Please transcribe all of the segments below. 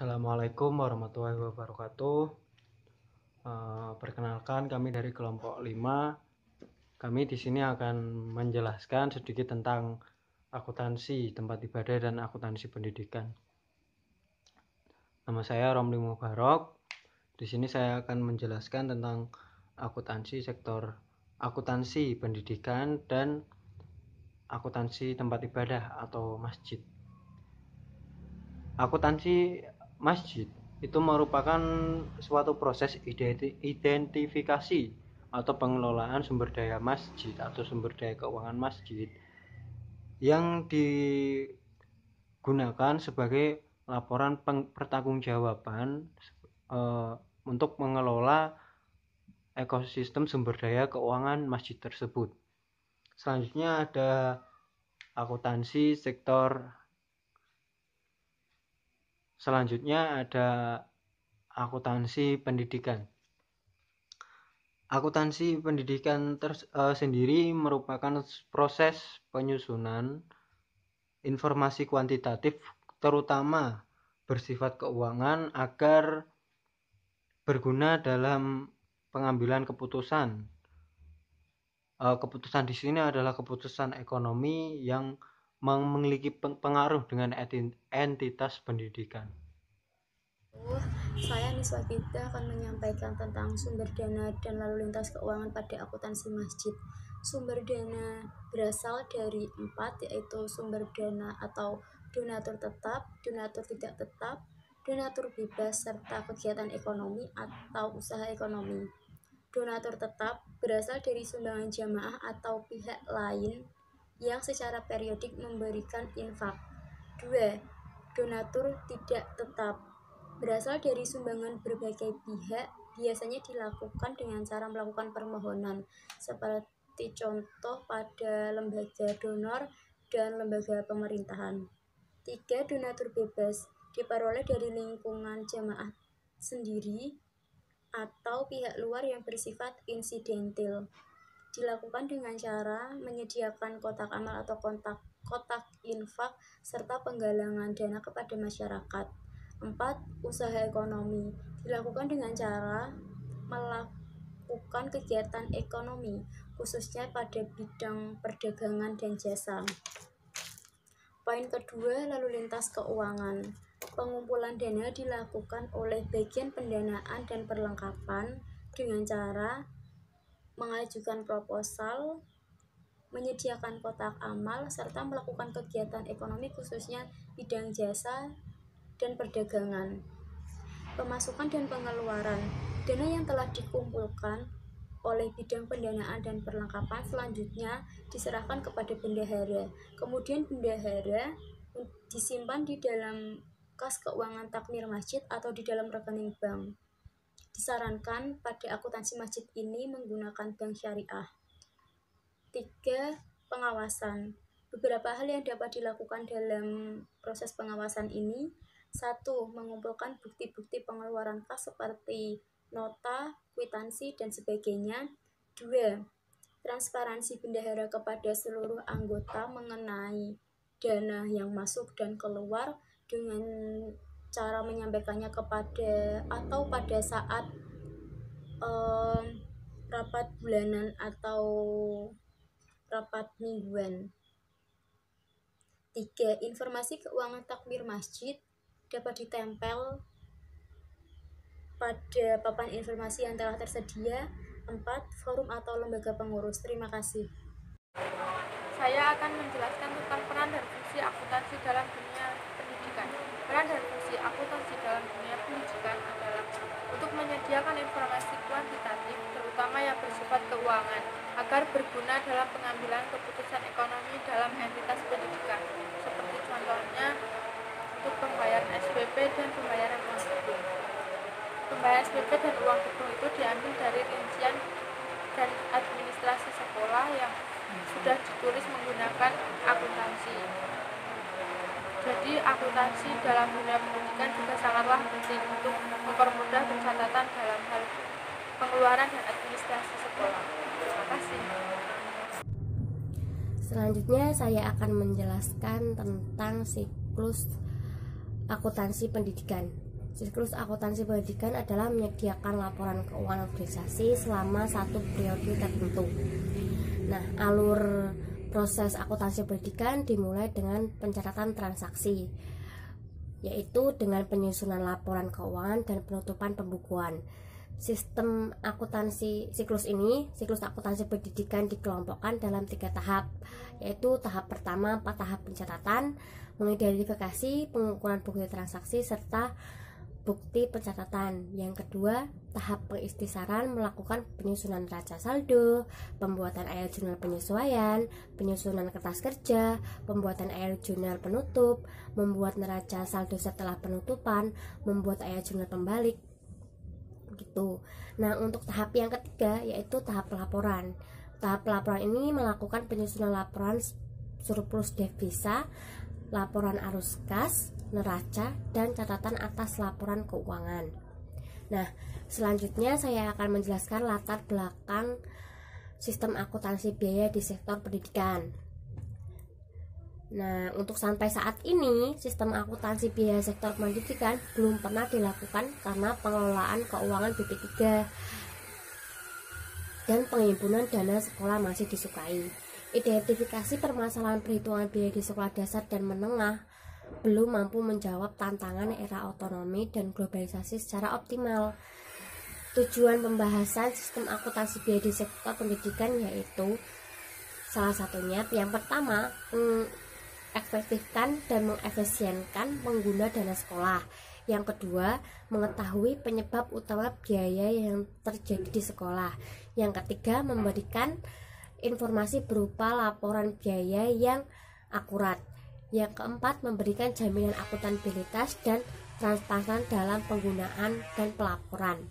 Assalamualaikum warahmatullahi wabarakatuh. Perkenalkan, kami dari kelompok 5. Kami di sini akan menjelaskan sedikit tentang akuntansi tempat ibadah dan akuntansi pendidikan. Nama saya Romli Mubarok. Di sini saya akan menjelaskan tentang akuntansi sektor akuntansi pendidikan dan akuntansi tempat ibadah atau masjid. Akuntansi masjid itu merupakan suatu proses identifikasi atau pengelolaan sumber daya masjid atau sumber daya keuangan masjid yang digunakan sebagai laporan pertanggungjawaban untuk mengelola ekosistem sumber daya keuangan masjid tersebut. Selanjutnya ada akuntansi sektor. Selanjutnya ada akuntansi pendidikan. Akuntansi pendidikan sendiri merupakan proses penyusunan informasi kuantitatif terutama bersifat keuangan agar berguna dalam pengambilan keputusan. Keputusan di sini adalah keputusan ekonomi yang memiliki pengaruh dengan entitas pendidikan. Saya Niswa Gita akan menyampaikan tentang sumber dana dan lalu lintas keuangan pada akuntansi masjid. Sumber dana berasal dari 4, yaitu sumber dana atau donatur tetap, donatur tidak tetap, donatur bebas, serta kegiatan ekonomi atau usaha ekonomi. Donatur tetap berasal dari sumbangan jamaah atau pihak lain yang secara periodik memberikan infak. 2. Donatur tidak tetap berasal dari sumbangan berbagai pihak, biasanya dilakukan dengan cara melakukan permohonan, seperti contoh pada lembaga donor dan lembaga pemerintahan. 3. Donatur bebas diperoleh dari lingkungan jamaah sendiri atau pihak luar yang bersifat insidental. Dilakukan dengan cara menyediakan kotak amal atau kotak infak serta penggalangan dana kepada masyarakat. 4. Usaha ekonomi dilakukan dengan cara melakukan kegiatan ekonomi, khususnya pada bidang perdagangan dan jasa. Poin kedua, lalu lintas keuangan. Pengumpulan dana dilakukan oleh bagian pendanaan dan perlengkapan dengan cara mengajukan proposal, menyediakan kotak amal, serta melakukan kegiatan ekonomi khususnya bidang jasa dan perdagangan. Pemasukan dan pengeluaran. Dana yang telah dikumpulkan oleh bidang pendanaan dan perlengkapan selanjutnya diserahkan kepada bendahara. Kemudian bendahara disimpan di dalam kas keuangan takmir masjid atau di dalam rekening bank. Disarankan pada akuntansi masjid ini menggunakan bank syariah. 3. Pengawasan. Beberapa hal yang dapat dilakukan dalam proses pengawasan ini. 1. Mengumpulkan bukti-bukti pengeluaran kas seperti nota, kwitansi, dan sebagainya. 2. Transparansi bendahara kepada seluruh anggota mengenai dana yang masuk dan keluar dengan cara menyampaikannya kepada atau pada saat rapat bulanan atau rapat mingguan. 3. Informasi keuangan takmir masjid dapat ditempel pada papan informasi yang telah tersedia. 4. Forum atau lembaga pengurus. Terima kasih. Saya akan menjelaskan tentang peran dan fungsi akuntansi dalam dunia pendidikan. Peran dan fungsi akuntansi dalam dunia pendidikan adalah untuk menyediakan informasi kuantitatif, terutama yang bersifat keuangan, agar berguna dalam pengambilan keputusan ekonomi dalam entitas pendidikan, seperti contohnya untuk pembayaran SPP dan pembayaran uang gedung. Pembayaran SPP dan uang gedung itu diambil dari rincian dan administrasi sekolah yang sudah ditulis menggunakan akuntansi. Jadi akuntansi dalam dunia pendidikan juga sangatlah penting untuk mempermudah pencatatan dalam hal pengeluaran dan administrasi sekolah. Terima kasih. Selanjutnya saya akan menjelaskan tentang siklus akuntansi pendidikan. Siklus akuntansi pendidikan adalah menyediakan laporan keuangan organisasi selama satu periode tertentu. Nah, alur proses akuntansi pendidikan dimulai dengan pencatatan transaksi, yaitu dengan penyusunan laporan keuangan dan penutupan pembukuan. Sistem akuntansi siklus akuntansi pendidikan dikelompokkan dalam 3 tahap, yaitu tahap pertama 4 tahap pencatatan, mengidentifikasi, pengukuran bukti transaksi, serta bukti pencatatan. Yang kedua, tahap pengikhtisaran, melakukan penyusunan neraca saldo, pembuatan air jurnal penyesuaian, penyusunan kertas kerja, pembuatan air jurnal penutup, membuat neraca saldo setelah penutupan, membuat air jurnal pembalik gitu. Nah, untuk tahap yang ketiga yaitu tahap pelaporan. Tahap pelaporan ini melakukan penyusunan laporan surplus devisa, laporan arus kas, neraca, dan catatan atas laporan keuangan. Nah, selanjutnya saya akan menjelaskan latar belakang sistem akuntansi biaya di sektor pendidikan. Nah, untuk sampai saat ini, sistem akuntansi biaya sektor pendidikan belum pernah dilakukan karena pengelolaan keuangan BP3 dan penghimpunan dana sekolah masih disukai. Identifikasi permasalahan perhitungan biaya di sekolah dasar dan menengah belum mampu menjawab tantangan era otonomi dan globalisasi secara optimal. Tujuan pembahasan sistem akuntansi biaya di sektor pendidikan yaitu salah satunya yang pertama, mengefektifkan dan mengefisienkan pengguna dana sekolah. Yang kedua, mengetahui penyebab utama biaya yang terjadi di sekolah. Yang ketiga, memberikan informasi berupa laporan biaya yang akurat. Yang keempat, memberikan jaminan akuntabilitas dan transparan dalam penggunaan dan pelaporan.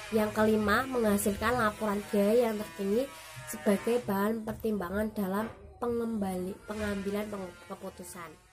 Yang kelima, menghasilkan laporan biaya yang terkini sebagai bahan pertimbangan dalam pengambilan keputusan.